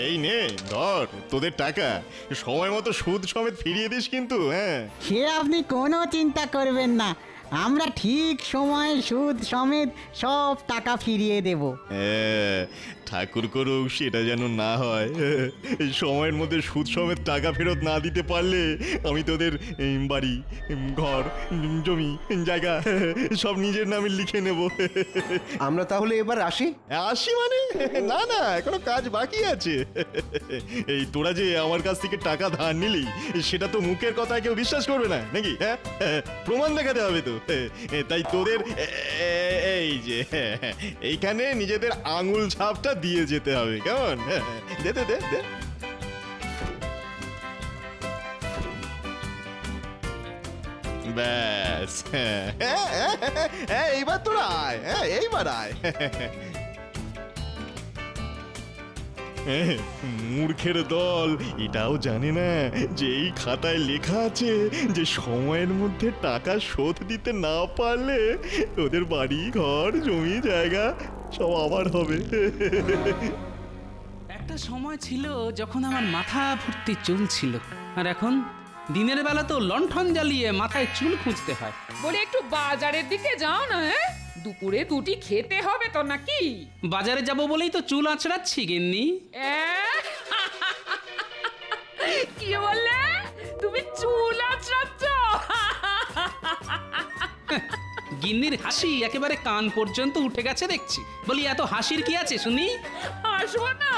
এই নে ধর তোদের টাকা, সময় মতো সুদ সমেত ফিরিয়ে দিস কিন্তু। হ্যাঁ, সে আপনি কোনো চিন্তা করবেন না, আমরা ঠিক সময়ে সুদ সমেত সব টাকা ফিরিয়ে দেব। ঠাকুর করুক সেটা যেন না হয়। এই সময়ের মধ্যে সুদ সমেত টাকা ফেরত না দিতে পারলে আমি তোদের বাড়ি, ঘর, জমি, জায়গা সব নিজের নামে লিখে নেব। আমরা তাহলে এবার আসি। আসি মানে? না না, এখনো কাজ বাকি আছে। এই তোরা যে আমার কাছ থেকে টাকা ধার নিলি, সেটা তো মুখের কথা কেউ বিশ্বাস করবে না নাকি? হ্যাঁ, প্রমাণ দেখাতে হবে তো। তাই তোদের এই যে এইখানে নিজেদের আঙুল ছাপটা দিয়ে যেতে হবে, কেমন? দে দে দে দে। ব্যাস, এইবার তোরা আয়, এইবার আয়। মূর্খের দল এটাও জানে না যে এই খাতায় লেখা আছে যে সময়ের মধ্যে টাকা শোধ দিতে না পারলে ওদের বাড়ি, ঘর, জমি, জায়গা সব আবার হবে। একটা সময় ছিল যখন আমার মাথা ভর্তি চুল ছিল, আর এখন দিনের বেলা তো লণ্ঠন জ্বালিয়ে মাথায় চুল খুঁজতে হয়। বলে একটু বাজারের দিকে যাও না। হ্যাঁ, দুপুরে দুটি খেতে হবে তো নাকি? বাজারে যাব বলেই তো চুল আঁচড়াচ্ছি গিন্নি। কি বললে? তুমি চুল আঁচড়াচ্ছ? গিন্নির হাসি একেবারে কান পর্যন্ত উঠে গেছে দেখছি। বলি এত হাসির কি আছে শুনি? হাসবো না,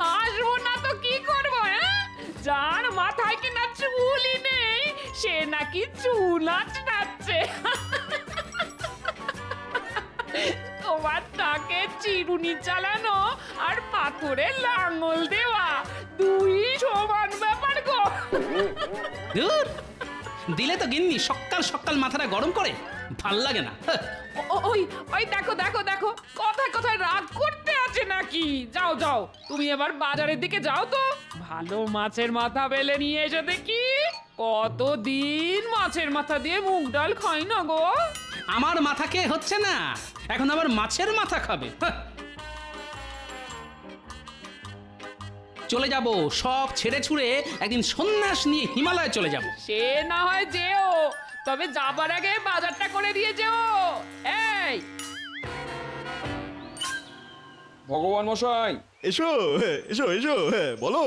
হাসবো না তো কি করবো? যার মাথায় কিনা চুলই নেই সে নাকি চুল আঁচড়াচ্ছে। তোমার তাকে চিরুনি চালানো আর পাথরে লাঙল দেওয়া দুই সমান ব্যাপার গো। ধুর, দিলে তো গিন্নি সকাল সকাল মাথাটা গরম করে, ভাল লাগে না। ওই ওই দেখো দেখো দেখো, কথায় কথায় রাগ করতে আছে নাকি? যাও যাও, তুমি এবার বাজারের দিকে যাও তো, ভালো মাছের মাথা বেলে নিয়ে এসে দেখি। কতদিন মাছের মাথা দিয়ে মুগ ডাল খাই না গো। আমার মাথা খেয়ে হচ্ছে না, এখন আবার মাছের মাথা খাবে। চলে যাব, সব ছেড়ে ছুড়ে একদিন সন্ন্যাস নিয়ে হিমালয়ে চলে যাব। সে না হয় যেও, তবে যাবার আগে বাজারটা করে দিয়ে যেও। এই ভগবান মশাই, এসো এসো এসো, বলো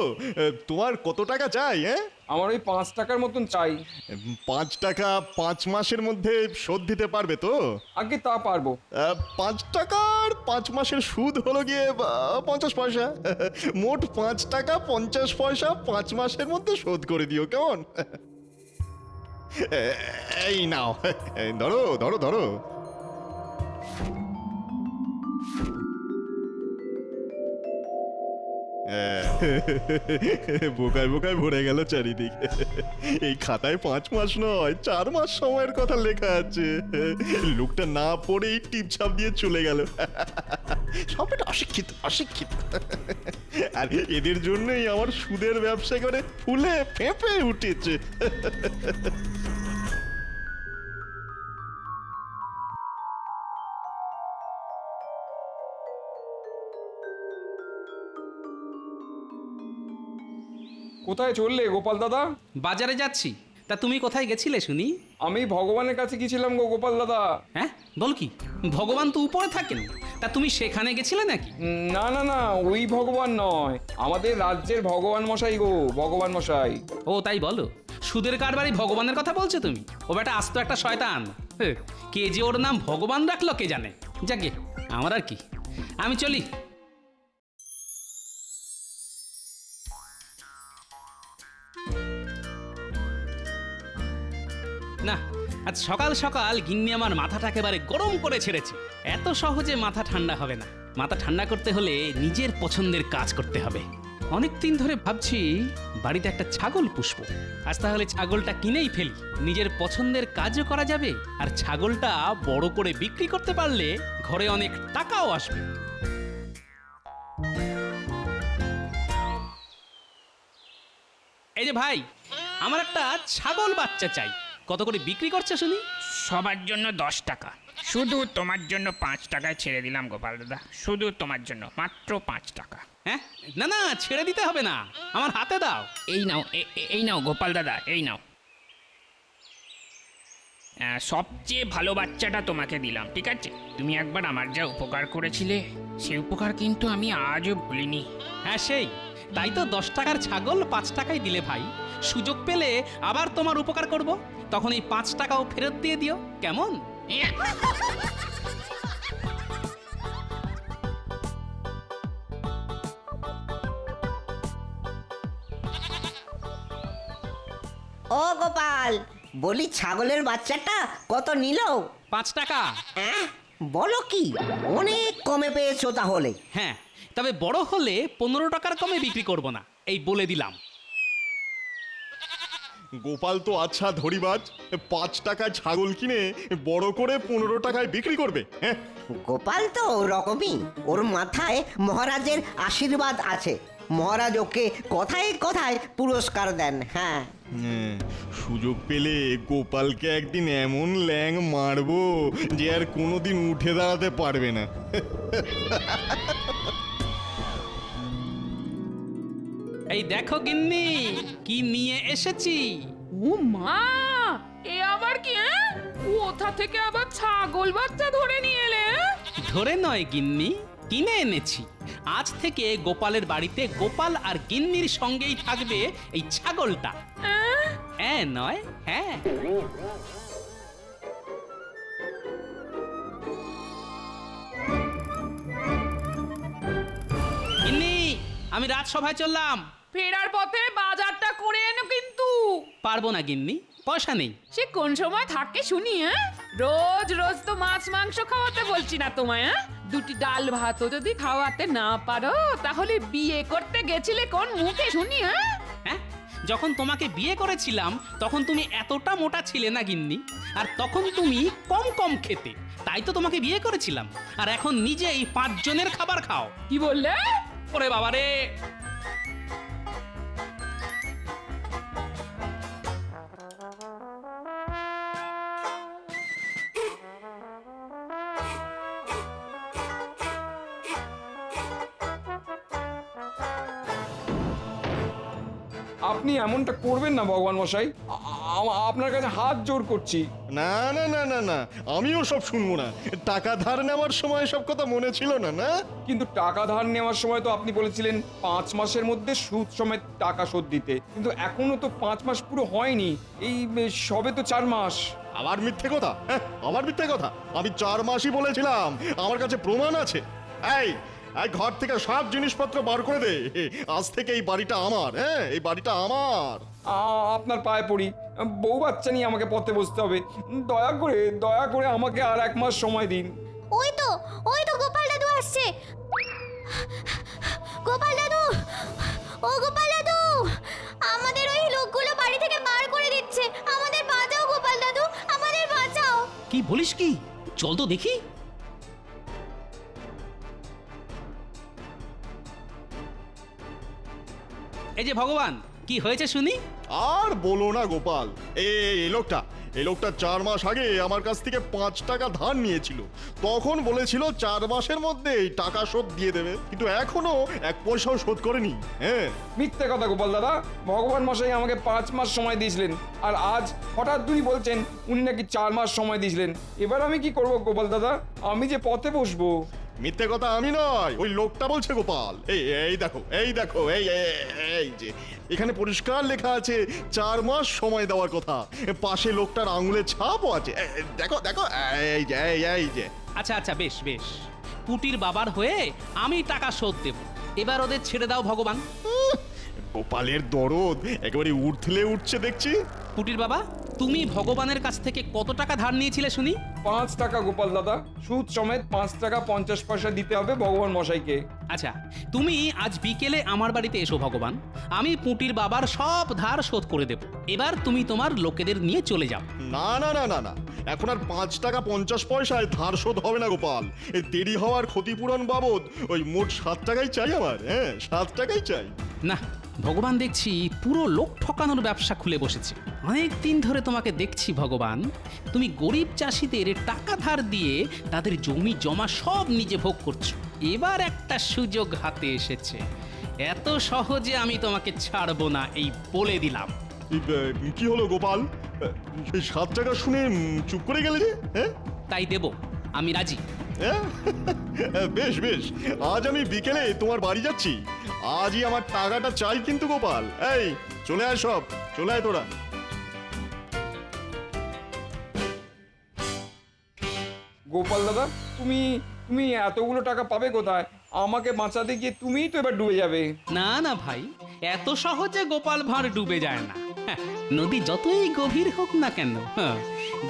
তোমার কত টাকা চাই? আমার ওই 5 টাকার মতন চাই। 5 টাকা 5 মাসের মধ্যে শোধ দিতে পারবে তো? আগে তা পারবো। 5 টাকার 5 মাসের সুদ হলো গিয়ে 50 পয়সা। মোট 5 টাকা 50 পয়সা 5 মাসের মধ্যে শোধ করে দিও, কেমন? এই নাও, ধরো ধরো ধরো। বোকায় বোকায় ভরে গেল চারিদিকে। এই খাতায় 5 মাস নয় 4 মাস সময়ের কথা লেখা আছে। লোকটা না পড়েই টিপছাপ দিয়ে চলে গেল। সবটা অশিক্ষিত অশিক্ষিত। আর এদের জন্যই আমার সুদের ব্যবসা করে ফুলে ফেঁপে উঠেছে। কোথায় চললে গোপাল দাদা? বাজারে যাচ্ছি। তা তুমি কোথায় গেছিলে শুনি? আমি ভগবানের কাছে গেছিলাম গো গোপাল দাদা। হ্যাঁ, বল কি? ভগবান তো উপরে থাকেন, তা তুমি সেখানে গেছিলে নাকি? না না না, ওই ভগবান নয়, আমাদের রাজ্যের ভগবান মশাই গো, ভগবান মশাই। ও তাই বলো, সুদের কারবারি ভগবানের কথা বলছো তুমি? ও বেটা আস্ত একটা শয়তান। কে যে ওর নাম ভগবান রাখলো কে জানে। যাকে আমার আর কি, আমি চলি। না, আজ সকাল সকাল গিন্নি আমার মাথাটা একেবারে গরম করে ছেড়েছে। এত সহজে মাথা ঠান্ডা হবে না। মাথা ঠান্ডা করতে হলে নিজের পছন্দের কাজ করতে হবে। অনেক দিন ধরে ভাবছি বাড়িতে একটা ছাগল পুষবো। আজ তাহলে ছাগলটা কিনেই ফেলি, নিজের পছন্দের কাজও করা যাবে, আর ছাগলটা বড় করে বিক্রি করতে পারলে ঘরে অনেক টাকাও আসবে। এই যে ভাই, আমার একটা ছাগল বাচ্চা চাই, কত করে বিক্রি করছে শুনি? সবার জন্য 10 টাকা, শুধু তোমার জন্য 5 টাকায় ছেড়ে দিলাম গোপাল দাদা, শুধু তোমার জন্য মাত্র 5 টাকা। হ্যাঁ, না না, ছেড়ে দিতে হবে না, আমার হাতে দাও। এই নাও, এই নাও গোপাল দাদা, এই নাও। সবচেয়ে ভালো বাচ্চাটা তোমাকে দিলাম, ঠিক আছে? তুমি একবার আমার যা উপকার করেছিলে, সেই উপকার কিন্তু আমি আজও ভুলিনি। হ্যাঁ সেই, তাই তো 10 টাকার ছাগল 5 টাকায় দিলে ভাই। সুযোগ পেলে আবার তোমার উপকার করব, তখন এই 5 টাকাও ফেরত দিয়ে দিও, কেমন? ও গোপাল, বলি ছাগলের বাচ্চাটা কত নিল? 5 টাকা। অ্যাঁ, বলো কি, অনেক কমে পেয়েছো তাহলে। হ্যাঁ, তবে বড় হলে 15 টাকার কমে বিক্রি করব না, এই বলে দিলাম। গোপাল তো আচ্ছা ধরিবাজ, 5 টাকায় ছাগল কিনে বড় করে 15 টাকায় বিক্রি করবে। হ্যাঁ, গোপাল তো ওরকমই, ওর মাথায় মহারাজের আশীর্বাদ আছে। মহারাজ ওকে কথায় কথায় পুরস্কার দেন। হ্যাঁ, সুযোগ পেলে গোপালকে একদিন এমন ল্যাং মারবো যে আর কোনোদিন উঠে দাঁড়াতে পারবে না। এই দেখো গিন্নি, কি নিয়ে এসেছি। ও মা, এ আবার কি? কোথা থেকে আবার ছাগল বাচ্চা ধরে নিয়ে এলে? ধরে নয় গিন্নি, কিনে এনেছি। আজ থেকে গোপালের বাড়িতে গোপাল আর গিন্নির সঙ্গেই থাকবে এই ছাগলটা। হ্যাঁ নয়, হ্যাঁ। গিন্নি, আমি রাজসভায় চললাম। ফেরার পথে বাজারটা করে এনো কিন্তু। পারবো না গিন্নি, পয়সা নেই। সে কোন সময় থাকে শুনি? রোজ রোজ তো মাছ মাংস খাওয়াতে বলছি না তোমায়। দুটি ডাল ভাতও যদি খাওয়াতে না পারো, তাহলে বিয়ে করতে গেছিলে কোন মুখে শুনি? হ্যাঁ, যখন তোমাকে বিয়ে করেছিলাম তখন তুমি এতটা মোটা ছিলে না গিন্নি, আর তখন তুমি কম কম খেতে, তাই তো তোমাকে বিয়ে করেছিলাম। আর এখন নিজেই 5 জনের খাবার খাও। কি বললে? ওরে বাবা রে! আপনি এমনটা করবেন না ভগবান মশাই, আপনার কাছে হাত জোর করছি। না না না না না, আমিও সব শুনবো না। টাকা ধার নেওয়ার সময় সব কথা মনে ছিল না? না, কিন্তু টাকা ধার নেওয়ার সময় তো আপনি বলেছিলেন 5 মাসের মধ্যে সুদ সমেত টাকা শোধ দিতে, কিন্তু এখনো তো 5 মাস পুরো হয়নি, এই সবে তো 4 মাস। আবার মিথ্যে কথা? হ্যাঁ, আবার মিথ্যে কথা। আমি 4 মাসই বলেছিলাম, আমার কাছে প্রমাণ আছে। এই ঘর থেকে সব জিনিসপত্র বার করে দে। আজ থেকে এই বাড়িটা আমার। হ্যাঁ, এই বাড়িটা আমার। আপনার পায়ে পড়ি, বউ বাচ্চা নিয়ে আমাকে পথে বসতে হবে। দয়া করে আমাকে আর 1 মাস সময় দিন। ওই তো গোপাল দাদু আসছে। গোপাল দাদু, ও গোপাল দাদু, আমাদের ওই লোকগুলো বাড়ি থেকে বার করে দিচ্ছে। আমাদের বাঁচাও গোপাল দাদু, আমাদের বাঁচাও। কি বলিস কি? চল তো দেখি। এই যে ভগবান, কি হয়েছে শুনি? আর বলো না গোপাল, এই লোকটা 4 মাস আগে আমার কাছ থেকে 5 টাকা ধার নিয়েছিল। তখন বলেছিল 4 মাসের মধ্যে টাকা শোধ দিয়ে দেবে, কিন্তু এখনো 1 পয়সাও শোধ করেনি। হ্যাঁ, মিথ্যে কথা গোপাল দাদা, ভগবান মশাই আমাকে 5 মাস সময় দিয়েছিলেন, আর আজ হঠাৎ উনি বলছেন উনি নাকি 4 মাস সময় দিয়েছিলেন। এবার আমি কি করব গোপাল দাদা? আমি যে পথে বসবো। মিথ্যে কথা আমি নয়, ওই লোকটা বলছে গোপাল। এই দেখো, এই যে এখানে পরিষ্কার লেখা আছে 4 মাস সময় দেওয়ার কথা। পাশে লোকটার আঙুলের ছাপও আছে। দেখো, এই যে। আচ্ছা আচ্ছা, বেশ বেশ, পুটির বাবার হয়ে আমি টাকা শোধ দেব। এবার ওদের ছেড়ে দাও ভগবান। গোপালের দরদ একেবারে উঠলে উঠছে দেখছি। পুটির বাবা, তুমি ভগবানের কাছ থেকে কত টাকা ধার নিয়েছিলে শুনি? 5 টাকা গোপাল দাদা, সুদ সমেত 5 টাকা 50 পয়সা দিতে হবে ভগবান মশাইকে। আচ্ছা, তুমি আজ বিকেলে আমার বাড়িতে এসো ভগবান, আমি পুটির বাবার সব ধার শোধ করে দেব। এবার তুমি তোমার লোকেদের নিয়ে চলে যাও। না না না না না, এখন আর 5 টাকা 50 পয়সায় ধার শোধ হবে না গোপাল। এই দেরি হওয়ার ক্ষতিপূরণ বাবদ ওই মোট 7 টাকাই চাই আমার। হ্যাঁ, 7 টাকাই চাই। না, ভগবান দেখছি পুরো লোক ঠকানোর ব্যবসা খুলে বসেছে। অনেক দিন ধরে তোমাকে দেখছি ভগবান, তুমি গরিব চাষিদের টাকা ধার দিয়ে তাদের জমি জমা সব নিজে ভোগ করছো। এবার একটা সুযোগ হাতে এসেছে, এত সহজে আমি তোমাকে ছাড়বো না, এই বলে দিলাম। কি হলো গোপাল? এই 7 টাকা শুনে চুপ করে গেলে যে? হ্যাঁ তাই দেব, আমি রাজি। হ্যাঁ? বেশ বেশ, আজ আমি বিকেলে তোমার বাড়ি যাচ্ছি। আজই আমার টাকাটা চাই কিন্তু গোপাল। এই চলে আয়, সব চলে আয় তোরা। গোপাল দাদা, তুমি তুমি এতগুলো টাকা পাবে কোথায়? আমাকে বাঁচাতে গিয়ে তুমিই তো এবার ডুবে যাবে। না না ভাই, এত সহজে গোপাল ভাঁড় ডুবে যায় না। হ্যাঁ, নদী যতই গভীর হোক না কেন, হ্যাঁ,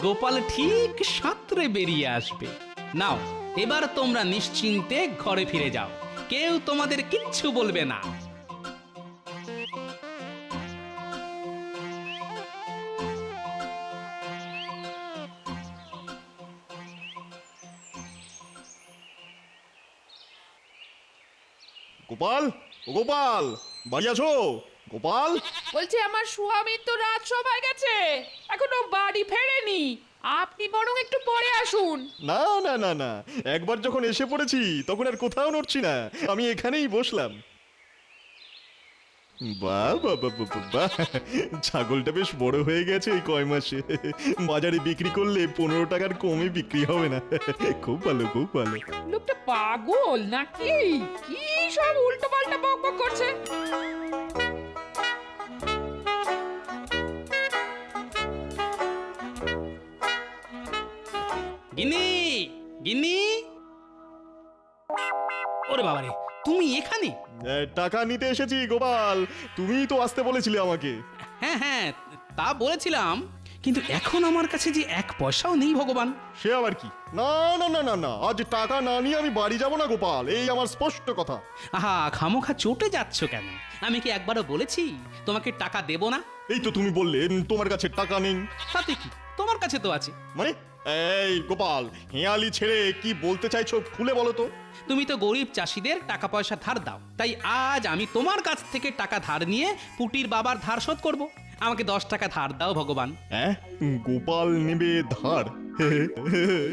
গোপাল ঠিক সাঁতরে বেরিয়ে আসবে। নাও, এবার তোমরা নিশ্চিন্তে ঘরে ফিরে যাও, কেউ তোমাদের কিচ্ছু বলবে না। গোপাল, ও গোপাল, বাড়ি আছো? গোপাল, বলছি আমার স্বামী তো রাত সবাই গেছে, এখনো বাড়ি ফেরেনি। আপনি বরং একটু পরে আসুন। না না না না, একবার যখন এসে পড়েছি তখন আর কোথাও নড়ছি না, আমি এখানেই বসলাম। বাহ বাহ বাহ বাহ বাহ, ছাগলটা বেশ বড় হয়ে গেছে এই কয় মাসে। বাজারে বিক্রি করলে 15 টাকার কমে বিক্রি হবে না। খুব ভালো, খুব ভালো। লোকটা পাগল নাকি? কি সব উল্টো পাল্টা বক বক করছে। গিন্নি, গিন্নি, ওরে বাবারে, তুমি এখানে? টাকা নিতে এসেছি গোপাল, তুমিই তো আসতে বলেছিলে আমাকে। হ্যাঁ হ্যাঁ, তা বলেছিলাম, কিন্তু এখন আমার কাছে যে 1 পয়সাও নেই ভগবান। সে আবার কি? না না না না না, আজ টাকা না নিয়ে আমি বাড়ি যাব না গোপাল, এই আমার স্পষ্ট কথা। আহা, খামোখা চটে যাচ্ছ কেন? আমি কি একবারও বলেছি তোমাকে টাকা দেব না? এই তো তুমি বললে তোমার কাছে টাকা নেই। তাতে কি, তোমার কাছে তো আছে। মানে এই গোপাল, হেয়ালি ছেড়ে কি বলতে চাইছো খুলে বলো তো। তুমি তো গরিব চাষিদের টাকা পয়সা ধার দাও, তাই আজ আমি তোমার কাছ থেকে টাকা ধার নিয়ে পুটির বাবার ধার শোধ করব। আমাকে 10 টাকা ধার দাও ভগবান। হ্যাঁ, গোপাল নেবে ধার?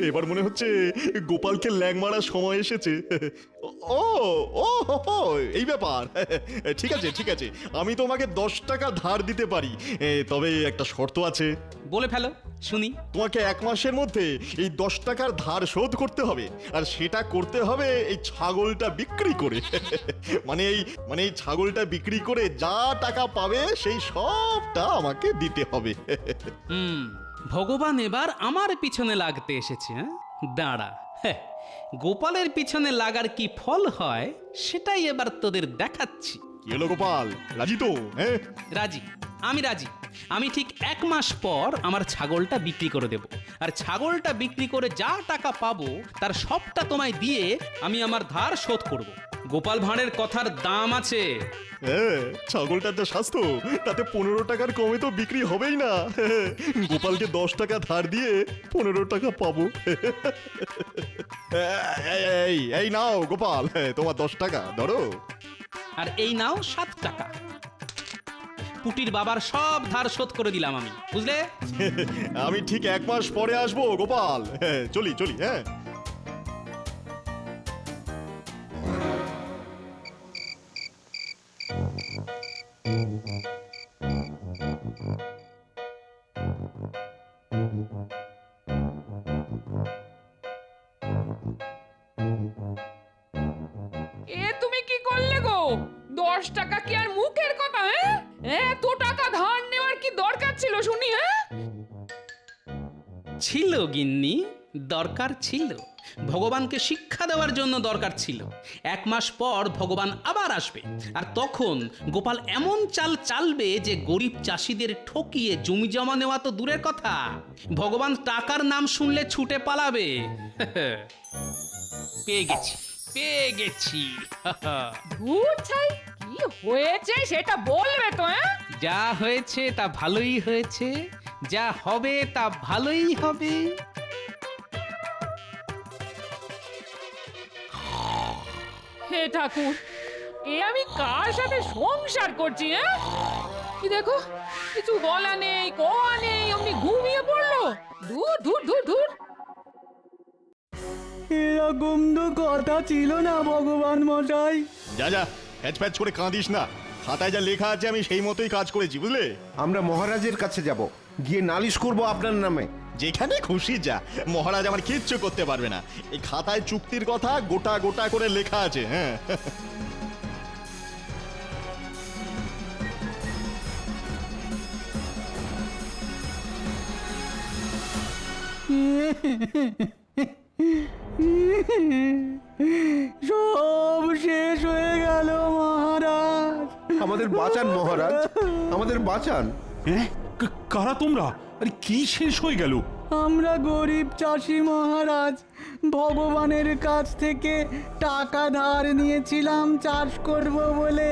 এবার মনে হচ্ছে গোপালকে ল্যাং মারার সময় এসেছে। ও ও হো হো, এই ব্যাপার। ঠিক আছে ঠিক আছে, আমি তোমাকে 10 টাকা ধার দিতে পারি, তবে একটা শর্ত আছে। বলে ফেলো শুনি। তোমাকে 1 মাসের মধ্যে এই 10 টাকার ধার শোধ করতে হবে, আর সেটা করতে হবে এই ছাগলটা বিক্রি করে। মানে এই ছাগলটা বিক্রি করে যা টাকা পাবে সেই সবটা আমাকে দিতে হবে। ভগবান এবার আমার পিছনে লাগতে এসেছে। হ্যাঁ, দাঁড়া, হ্যাঁ, গোপালের পিছনে লাগার কি ফল হয় সেটাই এবার তোদের দেখাচ্ছি। কি হলো গোপাল, রাজি তো? হ্যাঁ রাজি, আমি রাজি। আমি ঠিক 1 মাস পর আমার ছাগলটা বিক্রি করে দেব, আর ছাগলটা বিক্রি করে যা টাকা পাবো তার সবটা তোমায় দিয়ে আমি আমার ধার শোধ করব। গোপাল ভাঁড়ের কথার দাম আছে। হ্যাঁ, ছাগলটার যা স্বাস্থ্য, তাতে 15 টাকার কমে তো বিক্রি হবেই না। গোপালকে 10 টাকা ধার দিয়ে 15 টাকা পাবো। এই এই নাও গোপাল, তোমার 10 টাকা ধরো। আর এই নাও 7 টাকা। পুটির বাবার সব ধার শোধ করে দিলাম আমি, বুঝলে? আমি ঠিক 1 মাস পরে আসবো গোপাল। চলি চলি। হ্যাঁ, এ তুমি কি করলে গো? 10 টাকা কি আর মুখের কথা? হ্যাঁ, এত টাকা ধার নেওয়ার কি দরকার ছিল শুনি? হ্যাঁ, ছিল গিন্নি, দরকার ছিল। ভগবানকে শিক্ষা দেওয়ার জন্য দরকার ছিল। 1 মাস পর ভগবান আবার আসবে, আর তখন গোপাল এমন চাল চালবে যে গরিব চাষিদের ঠকিয়ে জমি জমা নেওয়া তো দূরের কথা, ভগবান টাকার নাম শুনলে ছুটে পালাবে। পেয়ে গেছি, পেয়ে গেছি। ধুর ছাই, কি হয়েছে সেটা বলবে তো? হ্যাঁ, যা হয়েছে তা ভালোই হয়েছে, যা হবে তা ভালোই হবে। হে ঠাকুর, এ আমি কার সাথে সংসার করছি? হ্যাঁ, কি দেখো, কিছু বলা নেই, কোয়া নেই, অমনি ঘুমিয়ে পড়লো। ধুর ধুর ধুর ধুর। এরকম তো কথা ছিল না ভগবান মশাই। যা যা, প্যাচ প্যাচ করে কাঁদিস না। খাতায় যা লেখা আছে আমি সেই মতোই কাজ করেছি, বুঝলে? আমরা মহারাজের কাছে যাব, গিয়ে নালিশ করব আপনার নামে। যেখানে খুশি যা, মহারাজ আমার কিচ্ছু করতে পারবে না। এই খাতায় চুক্তির কথা গোটা গোটা করে লেখা আছে। হ্যাঁ, সব শেষ হয়ে গেল মহারাজ। আমাদের বাঁচান মহারাজ, আমাদের বাঁচান। হ্যাঁ, কারা তোমরা? আরে কি শেষ হয়ে গেল? আমরা গরিব চাষি মহারাজ, ভগবানের কাছ থেকে টাকা ধার নিয়েছিলাম চাষ করব বলে।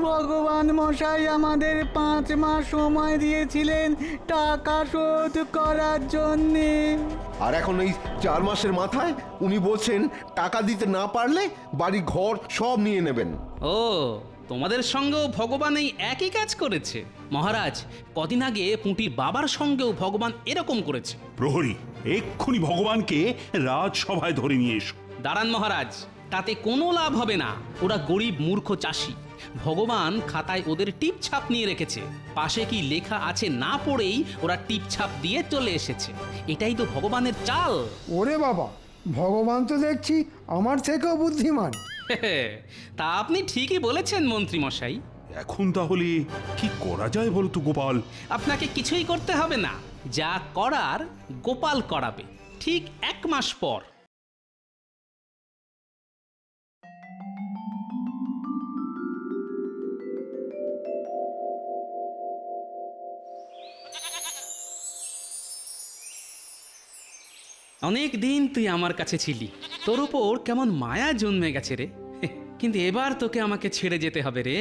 ভগবান মশাই আমাদের 5 মাস সময় দিয়েছিলেন টাকা শোধ করার জন্যে। আর এখন এই 4 মাসের মাথায় উনি বলছেন টাকা দিতে না পারলে বাড়ি ঘর সব নিয়ে নেবেন। ও, তোমাদের সঙ্গেও ভগবান এই একই কাজ করেছে? মহারাজ, কদিন আগে পুঁটির বাবার সঙ্গেও ভগবান এরকম করেছে। প্রহরী, এক্ষুনি ভগবানকে রাজসভায় ধরে নিয়ে এসো। দাঁড়ান মহারাজ, তাতে কোনো লাভ হবে না। ওরা গরিব মূর্খ চাষি। ভগবান খাতায় ওদের টিপ ছাপ নিয়ে রেখেছে। পাশে কি লেখা আছে না পড়েই ওরা টিপ ছাপ দিয়ে চলে এসেছে। এটাই তো ভগবানের চাল। ওরে বাবা, ভগবান তো দেখছি আমার থেকেও বুদ্ধিমান। তা আপনি ঠিকই বলেছেন মন্ত্রী মশাই। এখন তাহলে কি করা যায় বলতো গোপাল? আপনাকে কিছুই করতে হবে না, যা করার গোপাল করাবে ঠিক 1 মাস পর। অনেক দিন তুই আমার কাছে ছিলি, তোর উপর কেমন মায়া জন্মে গেছে রে। কিন্তু এবার তোকে আমাকে ছেড়ে যেতে হবে রে।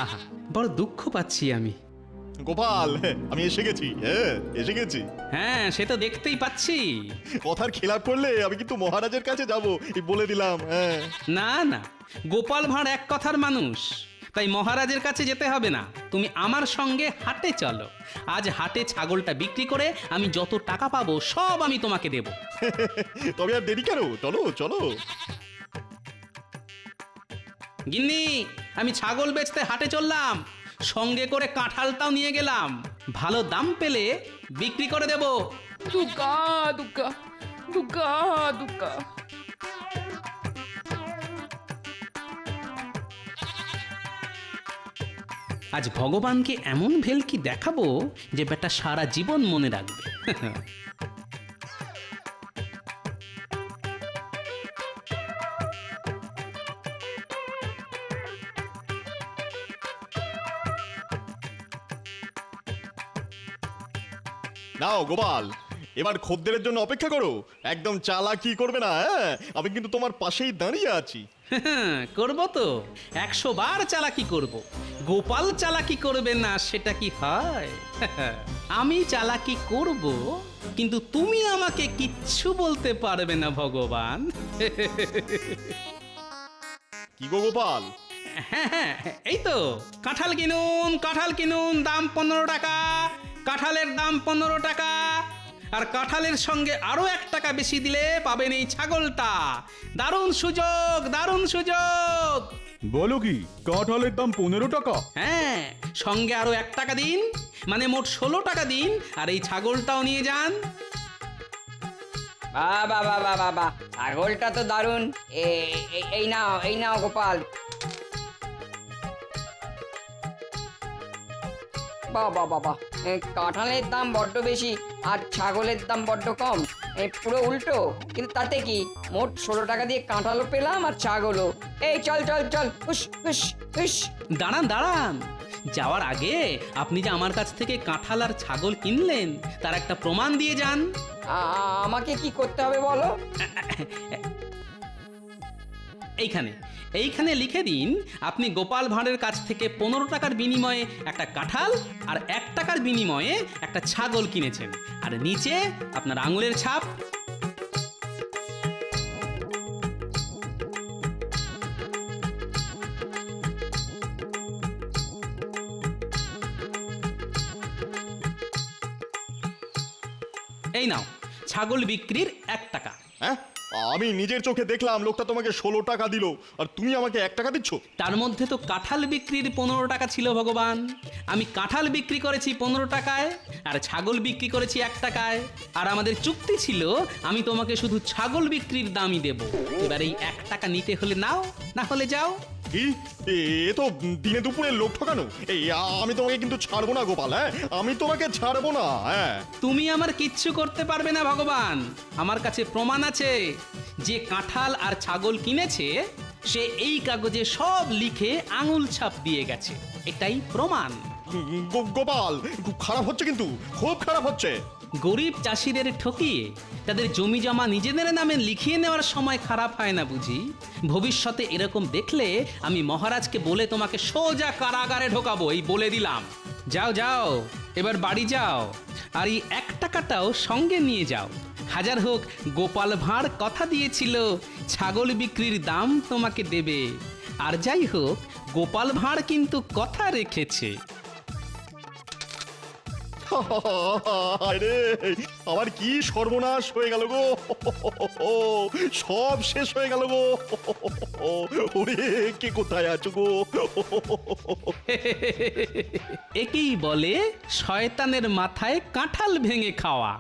আহা, বড় দুঃখ পাচ্ছি আমি। গোপাল, আমি এসে গেছি। হ্যাঁ, এসে গেছি। হ্যাঁ, সে তো দেখতেই পাচ্ছি। কথার খেলাপ করলে আমি কিন্তু মহারাজের কাছে যাব, এই বলে দিলাম। হ্যাঁ, না না, গোপাল ভাঁড় এক কথার মানুষ, তাই মহারাজের কাছে যেতে হবে না। তুমি আমার সঙ্গে হাটে চলো। আজ হাটে ছাগলটা বিক্রি করে আমি যত টাকা পাবো সব আমি তোমাকে দেব। তবে আর দেরি কেন, চলো চলো। গিন্নি, আমি ছাগল বেচতে হাটে চললাম, সঙ্গে করে কাঁঠালটাও নিয়ে গেলাম। ভালো দাম পেলে বিক্রি করে দেব। দুগ্গা দুগ্গা দুগ্গা দুগ্গা। আজ ভগবানকে এমন ভেলকি দেখাবো যে বেটা সারা জীবন মনে রাখবে। নাও গোপাল, এবার খদ্দেরের জন্য অপেক্ষা করো। একদম চালাকি করবে না। হ্যাঁ, আমি কিন্তু তোমার পাশেই দাঁড়িয়ে আছি। করব তো, 100 বার চালাকি করব। গোপাল চালাকি করবে না সেটা কি হয়? আমি চালাকি করব, কিন্তু তুমি আমাকে কিচ্ছু বলতে পারবে না ভগবান। কি গো গোপাল? হ্যাঁ, এই তো কাঁঠাল কিনুন, কাঁঠাল কিনুন, দাম 15 টাকা। কাঁঠালের দাম 15 টাকা। আর কাঁঠালের সঙ্গে আরো 1 টাকা বেশি দিলে পাবেন এই ছাগলটা। দারুণ সুযোগ, দারুণ সুযোগ। বলো কি, কাঁঠালের দাম 15 টাকা? হ্যাঁ, সঙ্গে আরো 1 টাকা দিন, মানে মোট 16 টাকা দিন। আর এই ছাগলটাও নিয়ে যান। বাবা বাবা বাবা, ছাগলটা তো দারুণ। এই নাও গোপাল। বাবা বাবা, কাঁঠালের দাম বড্ড বেশি আর ছাগলের দাম বড্ড কম। পুরো উল্টো, কিন্তু তাতে কি, মোট 16 টাকা দিয়ে কাঁঠালও পেলাম আর ছাগলও। এই চল চল চল, হুস হুস হুস। দাঁড়ান দাঁড়ান, যাওয়ার আগে আপনি যে আমার কাছ থেকে কাঁঠাল আর ছাগল কিনলেন তার একটা প্রমাণ দিয়ে যান। আমাকে কি করতে হবে বলো? এইখানে লিখে দিন আপনি গোপাল ভাঁড়ের কাছ থেকে 15 টাকার বিনিময়ে একটা কাঁঠাল আর 1 টাকার বিনিময়ে একটা ছাগল কিনেছেন। আর নিচে আপনার আঙুলের ছাপ। এই নাও ছাগল বিক্রির 1 টাকা। হ্যাঁ, আমি নিজের চোখে দেখলাম লোকটা তোমাকে 16 টাকা দিল, আর তুমি আমাকে 1 টাকা দিচ্ছ? তার মধ্যে তো কাঁঠাল বিক্রির 15 টাকা ছিল ভগবান। আমি কাঁঠাল বিক্রি করেছি 15 টাকায়, আর ছাগল বিক্রি করেছি 1 টাকায়। আর আমাদের চুক্তি ছিল আমি তোমাকে শুধু ছাগল বিক্রির দামই দেব। এবার এই 1 টাকা নিতে হলে নাও, না হলে যাও। কি, এ তো দিনে দুপুরে লোক ঠকানো। এই আমি তোমাকে কিন্তু ছাড়বো না গোপাল, হ্যাঁ, আমি তোমাকে ছাড়বো না। হ্যাঁ, তুমি আমার কিচ্ছু করতে পারবে না ভগবান। আমার কাছে প্রমাণ আছে, যে কাঁঠাল আর ছাগল কিনেছে সে এই কাগজে সব লিখে আঙুল ছাপ দিয়ে গেছে। এটাই প্রমাণ। গোপাল, খুব খারাপ হচ্ছে, কিন্তু খুব খারাপ হচ্ছে। গরিব চাষিদের ঠকিয়ে তাদের জমি জমা নিজেদের নামে লিখিয়ে নেওয়ার সময় খারাপ হয় না বুঝি? ভবিষ্যতে এরকম দেখলে আমি মহারাজকে বলে তোমাকে সোজা কারাগারে ঢোকাবো, এই বলে দিলাম। যাও যাও, এবার বাড়ি যাও, আর এই 1 টাকাটাও সঙ্গে নিয়ে যাও। হাজার হোক গোপাল ভাঁড় কথা দিয়েছিল ছাগল বিক্রির দাম তোমাকে দেবে, আর যাই হোক গোপাল ভাঁড় কিন্তু কথা রেখেছে। আরে, আমার কি সর্বনাশ হয়ে গেল গো, সব শেষ হয়ে গেল গো। ওরে, কে কোথায় আছো গো? একেই বলে শয়তানের মাথায় কাঁঠাল ভেঙে খাওয়া।